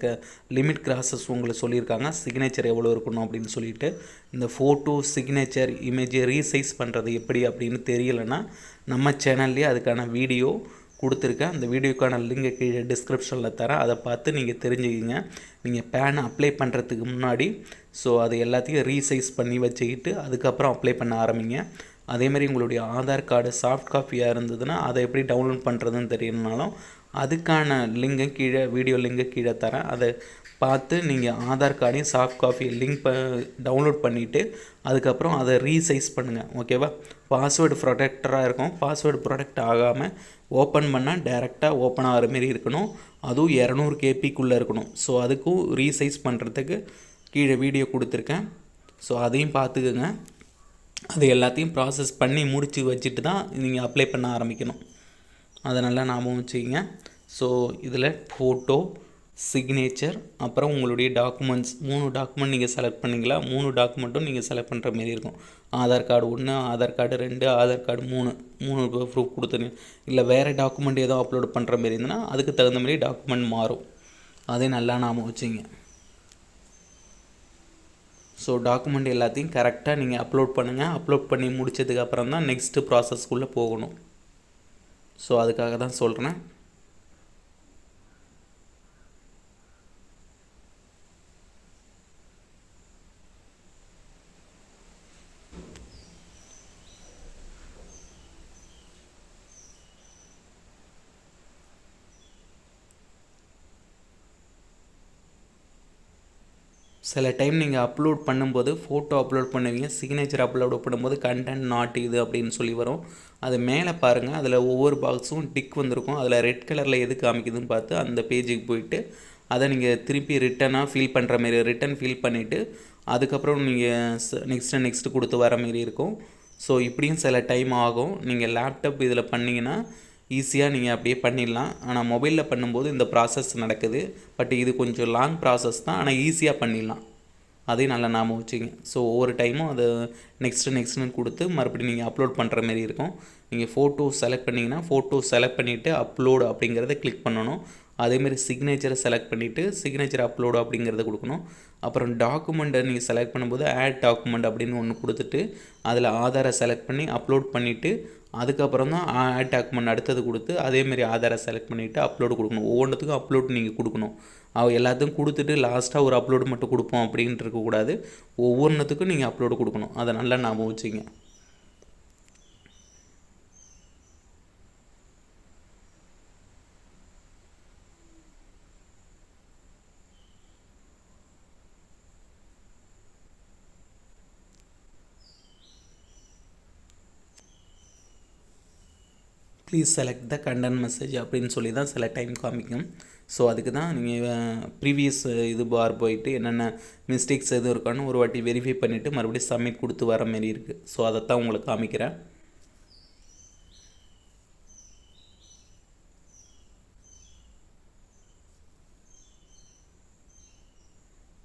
லிமிட் கிராஸஸ் உங்களுக்கு சொல்லியிருக்காங்க. சிக்னேச்சர் எவ்வளோ இருக்கணும் அப்படின்னு சொல்லிட்டு இந்த ஃபோட்டோ சிக்னேச்சர் இமேஜை ரீசைஸ் பண்ணுறது எப்படி அப்படின்னு தெரியலைன்னா நம்ம சேனல்லேயே அதுக்கான வீடியோ கொடுத்துருக்கேன். அந்த வீடியோக்கான லிங்கை கீழே டிஸ்கிரிப்ஷனில் தரேன். அதை பார்த்து நீங்கள் தெரிஞ்சுக்கிங்க. நீங்கள் பேனை அப்ளை பண்ணுறதுக்கு முன்னாடி ஸோ அது எல்லாத்தையும் ரீசைஸ் பண்ணி வச்சுக்கிட்டு அதுக்கப்புறம் அப்ளை பண்ண ஆரம்பிங்க. அதேமாதிரி உங்களுடைய ஆதார் கார்டு சாஃப்ட் காப்பியாக இருந்ததுன்னா அதை எப்படி டவுன்லோட் பண்ணுறதுன்னு தெரியணுனாலும் அதுக்கான லிங்கை கீழே வீடியோ லிங்கை கீழே தரேன். அதை பார்த்து நீங்கள் ஆதார் கார்டையும் சாஃப்ட் காப்பி லிங்க் டவுன்லோட் பண்ணிவிட்டு அதுக்கப்புறம் அதை ரீசைஸ் பண்ணுங்கள். ஓகேவா? பாஸ்வேர்டு ப்ரொடெக்டராக இருக்கும். பாஸ்வேர்டு ப்ரொடெக்ட் ஆகாமல் ஓப்பன் பண்ணால் டேரெக்டாக ஓப்பன் ஆகிற மாரி இருக்கணும். அதுவும் 200 கேபிக்குள்ளே இருக்கணும். ஸோ அதுக்கும் ரீசைஸ் பண்ணுறதுக்கு கீழே வீடியோ கொடுத்துருக்கேன். ஸோ அதையும் பார்த்துக்குங்க. அது எல்லாத்தையும் ப்ராசஸ் பண்ணி முடித்து வச்சுட்டு தான் நீங்கள் அப்ளை பண்ண ஆரம்பிக்கணும். அதை நல்லா ஞாபகம் வச்சுக்கிங்க. ஸோ இதில் ஃபோட்டோ, சிக்னேச்சர், அப்புறம் உங்களுடைய டாக்குமெண்ட்ஸ் 3 டாக்குமெண்ட் நீங்கள் செலக்ட் பண்ணிங்களா? 3 டாக்குமெண்ட்டும் நீங்கள் செலக்ட் பண்ணுற மாரி இருக்கும். Aadhaar card 1, Aadhaar card 2, Aadhaar card 3 proof கொடுத்துருங்க. இல்லை வேறு டாக்குமெண்ட் ஏதோ அப்லோட் பண்ணுற மாரி இருந்ததுன்னா அதுக்கு தகுந்த மாதிரி டாக்குமெண்ட் மாறும். அதே நல்லா ஞாபகம் வச்சுங்க. ஸோ டாக்குமெண்ட் எல்லாத்தையும் கரெக்டாக நீங்கள் அப்லோட் பண்ணுங்கள். அப்லோட் பண்ணி முடித்ததுக்கப்புறம் தான் நெக்ஸ்ட்டு ப்ராசஸ்க்குள்ளே போகணும். ஸோ அதுக்காக தான் சொல்கிறேன். சில டைம் நீங்கள் அப்லோட் பண்ணும்போது ஃபோட்டோ அப்லோட் பண்ணுவீங்க, சிக்னேச்சர் அப்லோட் பண்ணும்போது கண்டென்ட் நாட் இது அப்படின்னு சொல்லி வரும். அது மேலே பாருங்கள், அதில் ஒவ்வொரு பாக்ஸும் டிக் வந்திருக்கும். அதில் ரெட் கலரில் எது காமிக்குதுன்னு பார்த்து அந்த பேஜுக்கு போயிட்டு அதை நீங்கள் திருப்பி ரிட்டனாக ஃபில் பண்ணுற மாரி ரிட்டன் ஃபில் பண்ணிவிட்டு அதுக்கப்புறம் நீங்கள் நெக்ஸ்ட்டு கொடுத்து வர மாரி இருக்கும். ஸோ இப்படியும் சில டைம் ஆகும். நீங்கள் லேப்டாப் இதில் பண்ணிங்கன்னா ஈஸியாக நீங்கள் அப்படியே பண்ணிடலாம். ஆனால் மொபைலில் பண்ணும்போது இந்த ப்ராசஸ் நடக்குது. பட் இது கொஞ்சம் லாங் ப்ராசஸ் தான், ஆனால் ஈஸியாக பண்ணிடலாம். அதையும் நல்லா ஞாபகம் வச்சுங்க. ஸோ ஒவ்வொரு டைமும் அதை நெக்ஸ்ட்டுன்னு கொடுத்து மறுபடியும் நீங்கள் அப்லோட் பண்ணுற மாரி இருக்கும். நீங்கள் ஃபோட்டோ செலக்ட் பண்ணிங்கன்னா ஃபோட்டோ செலக்ட் பண்ணிவிட்டு அப்லோடு அப்படிங்கிறத கிளிக் பண்ணணும். அதேமாரி சிக்னேச்சரை செலக்ட் பண்ணிவிட்டு சிக்னேச்சர் அப்லோடு அப்படிங்கிறத கொடுக்கணும். அப்புறம் டாக்குமெண்ட்டை நீங்கள் செலக்ட் பண்ணும்போது ஆட் டாக்குமெண்ட் அப்படின்னு ஒன்று கொடுத்துட்டு அதில் ஆதாரை செலக்ட் பண்ணி அப்லோட் பண்ணிவிட்டு அதுக்கப்புறம் தான் ஆட் டாக்குமெண்ட் அடுத்தது கொடுத்து அதேமாரி ஆதாரை செலக்ட் பண்ணிவிட்டு அப்லோடு கொடுக்கணும். ஒவ்வொன்றுத்துக்கும் அப்லோடு நீங்கள் கொடுக்கணும். எல்லாத்தையும் கொடுத்துட்டு லாஸ்ட்டாக ஒரு அப்லோடு மட்டும் கொடுப்போம் அப்படின்ட்டு இருக்கக்கூடாது. ஒவ்வொன்றுத்துக்கும் நீங்கள் அப்லோடு கொடுக்கணும். அதை நல்லா ஞாபகம் வச்சுங்க. Please select the content message அப்படின்னு சொல்லி தான் சில டைம் காமிக்கும். ஸோ அதுக்கு தான் நீங்கள் ப்ரீவியஸ் இது பார் போயிட்டு என்னென்ன மிஸ்டேக்ஸ் எதுவும் இருக்கான்னு ஒரு வாட்டி வெரிஃபை பண்ணிவிட்டு மறுபடியும் சப்மிட் கொடுத்து வர மாரி இருக்குது. ஸோ அதைத்தான் உங்களுக்கு காமிக்கிறேன்.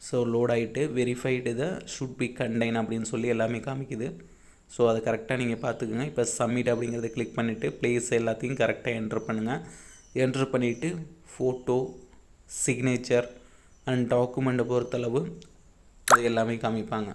ஸோ லோட் ஆகிட்டு verified the should be contain அப்படின்னு சொல்லி எல்லாமே காமிக்குது. ஸோ அதை கரெக்டாக நீங்கள் பார்த்துக்குங்க. இப்போ சப்மிட் அப்படிங்கிறத கிளிக் பண்ணிவிட்டு ப்ளேஸ் எல்லாத்தையும் கரெக்டாக என்ட்ரு பண்ணுங்கள். என்ட்ரு பண்ணிவிட்டு ஃபோட்டோ, சிக்னேச்சர் அண்ட் டாக்குமெண்ட்டை பொறுத்தளவு அது எல்லாமே காமிப்பாங்க.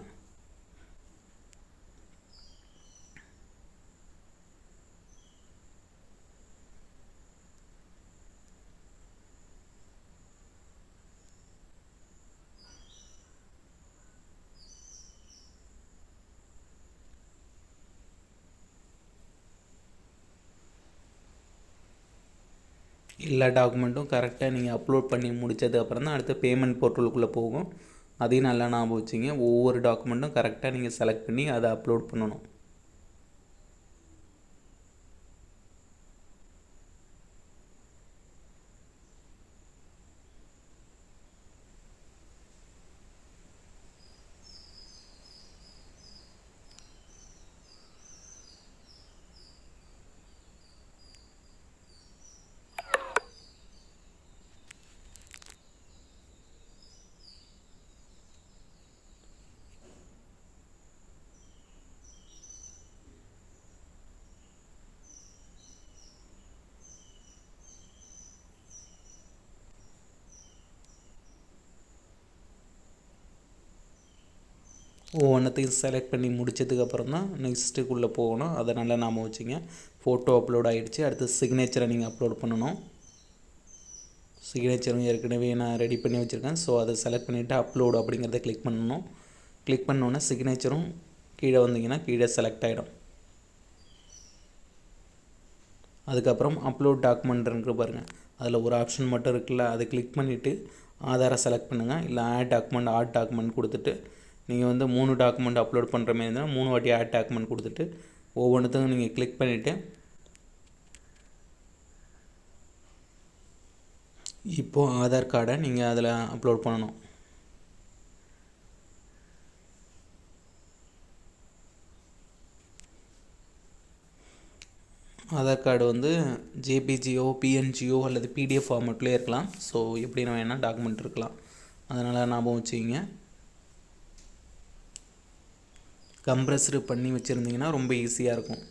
எல்லா டாக்குமெண்ட்டும் கரெக்டாக நீங்கள் அப்லோட் பண்ணி முடித்ததுக்கப்புறம் தான் அடுத்த பேமெண்ட் போர்ட்டலுக்குள்ளே போகும். அதையும் நல்லா ஞாபகம் வச்சுங்க. ஒவ்வொரு டாக்குமெண்ட்டும் கரெக்டாக நீங்கள் செலக்ட் பண்ணி அதை அப்லோட் பண்ணணும். ஒவ்வொன்றத்தையும் செலக்ட் பண்ணி முடித்ததுக்கப்புறம் தான் நெக்ஸ்ட்டுக்குள்ளே போகணும். அதை நல்லா ஞாபகம் வச்சுங்க. ஃபோட்டோ அப்லோட் ஆகிடுச்சு. அடுத்து சிக்னேச்சரை நீங்கள் அப்லோட் பண்ணணும். சிக்னேச்சரும் ஏற்கனவே நான் ரெடி பண்ணி வச்சுருக்கேன். ஸோ அதை செலக்ட் பண்ணிவிட்டு அப்லோடு அப்படிங்கிறத கிளிக் பண்ணணும். கிளிக் பண்ணோன்னே சிக்னேச்சரும் கீழே வந்தீங்கன்னா கீழே செலக்ட் ஆகிடும். அதுக்கப்புறம் அப்லோட் டாக்குமெண்ட்ருக்கு பாருங்கள். அதில் ஒரு ஆப்ஷன் மட்டும் இருக்குல்ல, அதை கிளிக் பண்ணிவிட்டு ஆதாரை செலக்ட் பண்ணுங்கள். இல்லை ஆட் டாக்குமெண்ட் கொடுத்துட்டு நீங்கள் வந்து 3 டாக்குமெண்ட் அப்லோட் பண்ணுற மாதிரி இருந்தால் 3 வாட்டி ஆட் டாக்குமெண்ட் கொடுத்துட்டு ஒவ்வொன்றுத்துக்கும் நீங்கள் கிளிக் பண்ணிவிட்டு இப்போது ஆதார் கார்டை நீங்கள் அதில் அப்லோட் பண்ணணும். ஆதார் கார்டு வந்து ஜேபிஜியோ, பிஎன்ஜியோ அல்லது பிடிஎஃப் ஃபார்மேட்லேயே இருக்கலாம். ஸோ எப்படி வேணால் டாக்குமெண்ட் இருக்கலாம். அதனால் ஞாபகம் வச்சுக்கிங்க. கம்ப்ரஸ்டு பண்ணி வச்சுருந்தீங்கன்னா ரொம்ப ஈஸியாக இருக்கும்.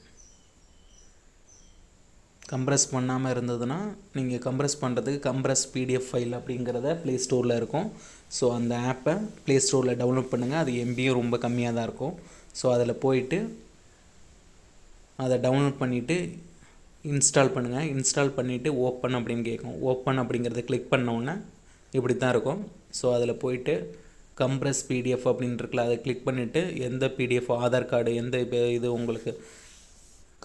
கம்ப்ரஸ் பண்ணாமல் இருந்ததுன்னா நீங்கள் கம்ப்ரஸ் பண்ணுறதுக்கு கம்ப்ரஸ் பிடிஎஃப் ஃபைல் அப்படிங்கிறத ப்ளே ஸ்டோரில் இருக்கும். ஸோ அந்த ஆப்பை ப்ளே ஸ்டோரில் டவுன்லோட் பண்ணுங்கள். அது எம்பியும் ரொம்ப கம்மியாக தான் இருக்கும். ஸோ அதில் போயிட்டு அதை டவுன்லோட் பண்ணிவிட்டு இன்ஸ்டால் பண்ணுங்கள். இன்ஸ்டால் பண்ணிவிட்டு ஓப்பன் அப்படின்னு கேட்கும். ஓப்பன் அப்படிங்கிறத கிளிக் பண்ணோன்னே இப்படி தான் இருக்கும். ஸோ அதில் போயிட்டு கம்ப்ரஸ் பிடிஎஃப் அப்படின்னு இருக்குல்ல, அதை கிளிக் பண்ணிவிட்டு எந்த பிடிஎஃப் ஆதார் கார்டு எந்த இது உங்களுக்கு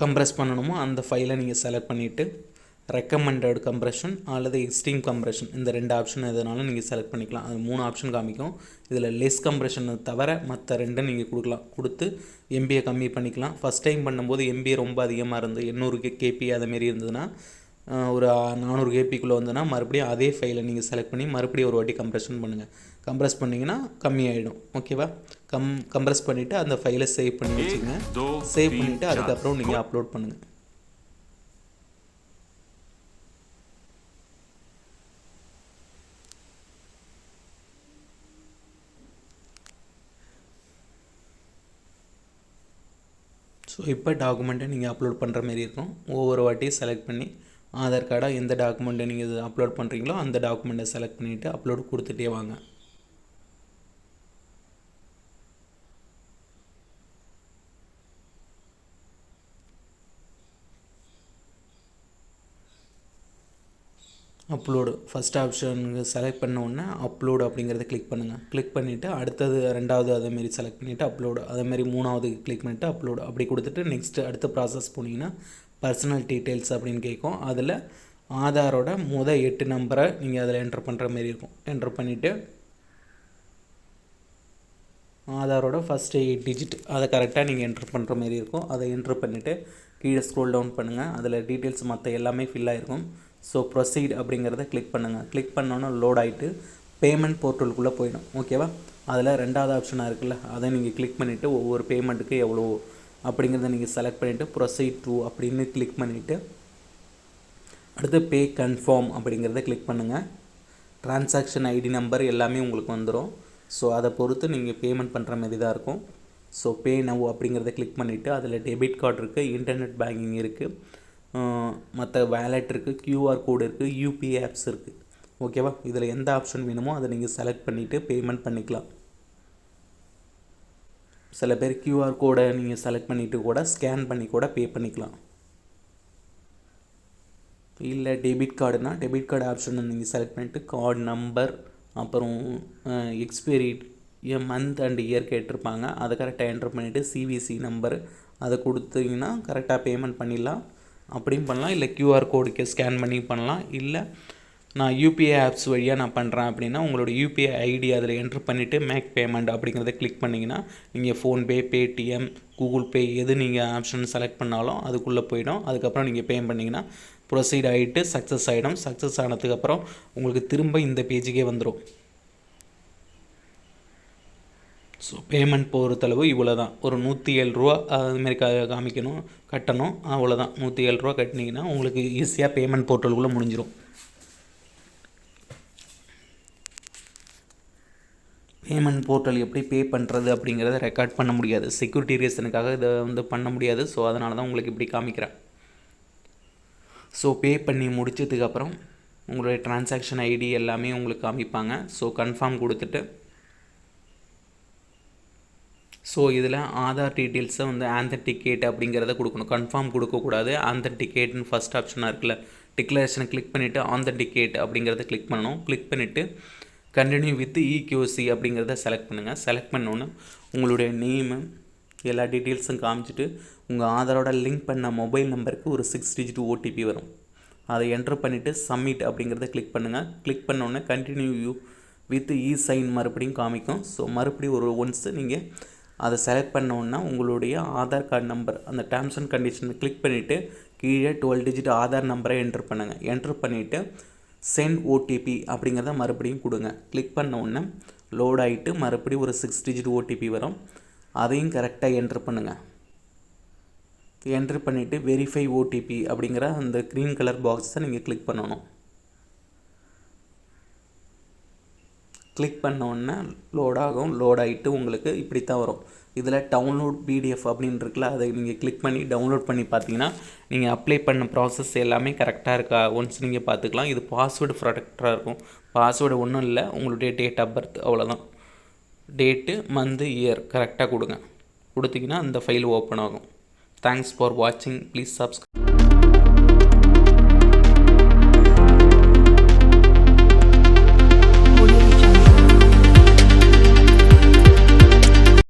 கம்ப்ரஸ் பண்ணணுமோ அந்த ஃபைலை நீங்கள் செலக்ட் பண்ணிவிட்டு ரெக்கமெண்டட் கம்ப்ரெஷன் அல்லது எக்ஸ்ட்ரீம் கம்ப்ரெஷன், இந்த 2 ஆப்ஷன் எதுனாலும் நீங்கள் செலக்ட் பண்ணிக்கலாம். அது 3 ஆப்ஷன் காமிக்கும். இதில் லெஸ் கம்ப்ரெஷனை தவிர மற்ற 2 நீங்கள் கொடுத்து எம்பியை கம்மி பண்ணிக்கலாம். ஃபஸ்ட் டைம் பண்ணும்போது எம்பி ரொம்ப அதிகமாக இருந்து 800 கேபி அதுமாரி இருந்ததுன்னா, ஒரு 400 கேபிக்குள்ளே வந்ததுன்னா மறுபடியும் அதே ஃபைலை நீங்கள் செலக்ட் பண்ணி மறுபடியும் ஒரு வாட்டி கம்ப்ரெஷன் பண்ணுங்கள். கம்ப்ரெஸ் பண்ணிங்கன்னா கம்மியாயிடும். ஓகேவா? கம்ப்ரெஸ் பண்ணிவிட்டு அந்த ஃபைலை சேவ் பண்ணி வச்சுங்க. சேவ் பண்ணிவிட்டு அதுக்கப்புறம் நீங்கள் அப்லோட் பண்ணுங்கள். ஸோ இப்போ டாக்குமெண்ட்டை நீங்கள் அப்லோட் பண்ணுற மாரி இருக்கும். ஒவ்வொரு வாட்டியும் செலக்ட் பண்ணி ஆதார் கார்டாக எந்த டாக்குமெண்ட்டை நீங்கள் இது அப்லோட் பண்ணுறீங்களோ அந்த டாக்குமெண்ட்டை செலக்ட் பண்ணிவிட்டு அப்லோட் கொடுத்துட்டே வாங்க. அப்லோடு ஃபஸ்ட் ஆப்ஷனுக்கு செலக்ட் பண்ண உடனே அப்லோடு அப்படிங்கிறத கிளிக் பண்ணுங்கள். கிளிக் பண்ணிவிட்டு அடுத்தது 2வது அதேமாரி செலக்ட் பண்ணிவிட்டு அப்லோடு, அதேமாரி 3வது கிளிக் பண்ணிவிட்டு அப்லோடு அப்படி கொடுத்துட்டு நெக்ஸ்ட்டு அடுத்த ப்ராசஸ் போனீங்கன்னா பர்சனல் டீட்டெயில்ஸ் அப்படின்னு கேட்கும். அதில் ஆதாரோட 8 நம்பரை நீங்கள் அதில் என்ட்ரு பண்ணுற மாரி இருக்கும். என்ட்ரு பண்ணிவிட்டு ஆதாரோட ஃபஸ்ட்டு 8 டிஜிட் அதை கரெக்டாக நீங்கள் என்ட்ரு பண்ணுற மாரி இருக்கும். அதை என்ட்ரு பண்ணிவிட்டு கீழே ஸ்க்ரோல் டவுன் பண்ணுங்கள். அதில் டீட்டெயில்ஸ் மற்ற எல்லாமே ஃபில் ஆகிருக்கும். ஸோ ப்ரொசீட் அப்படிங்கிறத கிளிக் பண்ணுங்கள். கிளிக் பண்ணோன்னே லோட் ஆகிட்டு பேமெண்ட் போர்ட்டலுக்குள்ளே போயிடும். ஓகேவா? அதில் 2வது ஆப்ஷனாக இருக்குல்ல, அதை நீங்கள் கிளிக் பண்ணிவிட்டு ஒவ்வொரு பேமெண்ட்டுக்கு எவ்வளோ அப்படிங்கிறத நீங்கள் செலக்ட் பண்ணிவிட்டு ப்ரொசீட் டு அப்படின்னு கிளிக் பண்ணிவிட்டு அடுத்து பே கன்ஃபார்ம் அப்படிங்கிறத கிளிக் பண்ணுங்கள். ட்ரான்சாக்ஷன் ஐடி நம்பர் எல்லாமே உங்களுக்கு வந்துடும். ஸோ அதை பொறுத்து நீங்கள் பேமெண்ட் பண்ணுற மாதிரி தான் இருக்கும். ஸோ பே நவ் அப்படிங்கிறத கிளிக் பண்ணிவிட்டு அதில் டெபிட் கார்டு இருக்குது, இன்டர்நெட் பேங்கிங் இருக்குது, மற்ற வேலெட் இருக்குது, கியூஆர் கோடு இருக்குது, யூபிஐ ஆப்ஸ் இருக்குது. ஓகேவா? இதில் எந்த ஆப்ஷன் வேணுமோ அதை நீங்கள் செலக்ட் பண்ணிவிட்டு பேமெண்ட் பண்ணிக்கலாம். சில பேர் கியூஆர் கோடை நீங்கள் செலக்ட் பண்ணிவிட்டு கூட ஸ்கேன் பண்ணி கூட பே பண்ணிக்கலாம். இல்லை டெபிட் கார்டுனா டெபிட் கார்டு ஆப்ஷனை நீங்கள் செலக்ட் பண்ணிவிட்டு கார்டு நம்பர் அப்புறம் எக்ஸ்பைரி மந்த் அண்ட் இயர் கேட்டிருப்பாங்க. அதை கரெக்டாக என்ட்ரு பண்ணிவிட்டு சிவிசி நம்பர் அதை கொடுத்தீங்கன்னா கரெக்டாக பேமெண்ட் பண்ணிடலாம். அப்படியும் பண்ணலாம். இல்லை கியூஆர் கோடுக்கு ஸ்கேன் பண்ணி பண்ணலாம். இல்லை நான் யூபிஐ ஆப்ஸ் வழியாக நான் பண்ணுறேன் அப்படின்னா உங்களோட யூபிஐ ஐடி அதில் என்ட்ரு பண்ணிவிட்டு மேக் பேமெண்ட் அப்படிங்கிறத கிளிக் பண்ணிங்கன்னா நீங்கள் ஃபோன்பே, பேடிஎம், கூகுள் பே எது நீங்கள் ஆப்ஷன் செலக்ட் பண்ணாலும் அதுக்குள்ளே போயிடும். அதுக்கப்புறம் நீங்கள் பே பண்ணிங்கன்னா ப்ரொசீட் ஆகிட்டு சக்ஸஸ் ஆகிடும். சக்ஸஸ் ஆனதுக்கப்புறம் உங்களுக்கு திரும்ப இந்த பேஜுக்கே வந்துடும். ஸோ பேமெண்ட் பொறுத்தளவு இவ்வளோ தான். ஒரு 107 ரூபா அதுமாரி காமிக்கணும், கட்டணும். அவ்வளோதான். 107 ரூபா கட்டினீங்கன்னா உங்களுக்கு ஈஸியாக பேமெண்ட் போர்ட்டலுக்குள்ளே முடிஞ்சிடும். பேமெண்ட் போர்ட்டல் எப்படி பே பண்ணுறது அப்படிங்கிறத ரெக்கார்ட் பண்ண முடியாது. செக்யூரிட்டி ரீசனுக்காக இதை பண்ண முடியாது. ஸோ அதனால தான் உங்களுக்கு இப்படி காமிக்கிறேன். ஸோ பே பண்ணி முடிச்சதுக்கப்புறம் உங்களுடைய ட்ரான்சாக்ஷன் ஐடி எல்லாமே உங்களுக்கு காமிப்பாங்க. ஸோ கன்ஃபார்ம் கொடுத்துட்டு ஸோ இதில் ஆதார் டீட்டெயில்ஸை ஆந்தன்டிகேட் அப்படிங்கிறத கொடுக்கணும். கன்ஃபார்ம் கொடுக்கக்கூடாது. ஆந்தன்டிகேட்னு ஃபஸ்ட் ஆப்ஷனாக இருக்குல்ல, டிக்ளரேஷனை கிளிக் பண்ணிவிட்டு ஆந்தன்டிகேட் அப்படிங்கிறத கிளிக் பண்ணணும். கிளிக் பண்ணிவிட்டு கண்டினியூ வித் இக்யூசி அப்படிங்கிறத செலக்ட் பண்ணுங்கள். செலக்ட் பண்ணோன்னு உங்களுடைய நேமு எல்லா டீட்டெயில்ஸும் காமிச்சிட்டு உங்கள் ஆதாரோட லிங்க் பண்ண மொபைல் நம்பருக்கு ஒரு 6 டிஜிட் ஓடிபி வரும். அதை என்ட்ரு பண்ணிவிட்டு சப்மிட் அப்படிங்கிறத கிளிக் பண்ணுங்கள். கிளிக் பண்ணோன்னே கண்டினியூ வித் சைன் மறுபடியும் காமிக்கும். ஸோ மறுபடியும் ஒரு ஒன்ஸ் நீங்கள் அதை செலக்ட் பண்ணோன்னா உங்களுடைய ஆதார் கார்டு நம்பர் அந்த டேர்ம்ஸ் அண்ட் கண்டிஷனை கிளிக் பண்ணிவிட்டு கீழே 12 டிஜிட் ஆதார் நம்பரை என்ட்ரு பண்ணுங்கள். என்ட்ரு பண்ணிவிட்டு சென்ட் ஓடிபி அப்படிங்கிறத மறுபடியும் கொடுங்க. கிளிக் பண்ண உடனே லோட் ஆகிட்டு மறுபடியும் ஒரு 6 டிஜிட் ஓடிபி வரும். அதையும் கரெக்டாக என்ட்ரு பண்ணுங்கள். என்ட்ரு பண்ணிவிட்டு வெரிஃபை ஓடிபி அப்படிங்கிற அந்த க்ரீன் கலர் பாக்ஸை நீங்கள் கிளிக் பண்ணணும். கிளிக் பண்ண உடனே லோட் ஆகும். லோட் ஆகிட்டு உங்களுக்கு இப்படி தான் வரும். இதில் டவுன்லோட் பிடிஎஃப் அப்படின்னு இருக்குல்ல, அதை நீங்கள் கிளிக் பண்ணி டவுன்லோட் பண்ணி பார்த்தீங்கன்னா நீங்கள் அப்ளை பண்ண ப்ராசஸ் எல்லாமே கரெக்டாக இருக்கா ஒன்ஸ் நீங்கள் பார்த்துக்கலாம். இது பாஸ்வேர்டு ப்ரொடெக்டராக இருக்கும். பாஸ்வேர்டு ஒன்றும் இல்லை, உங்களுடைய டேட் ஆஃப் பர்த் அவ்வளோதான். டேட்டு, மந்த்து, இயர் கரெக்டாக கொடுங்க. கொடுத்தீங்கன்னா அந்த ஃபைல் ஓப்பன் ஆகும். தேங்க்ஸ் ஃபார் வாட்சிங். Please subscribe.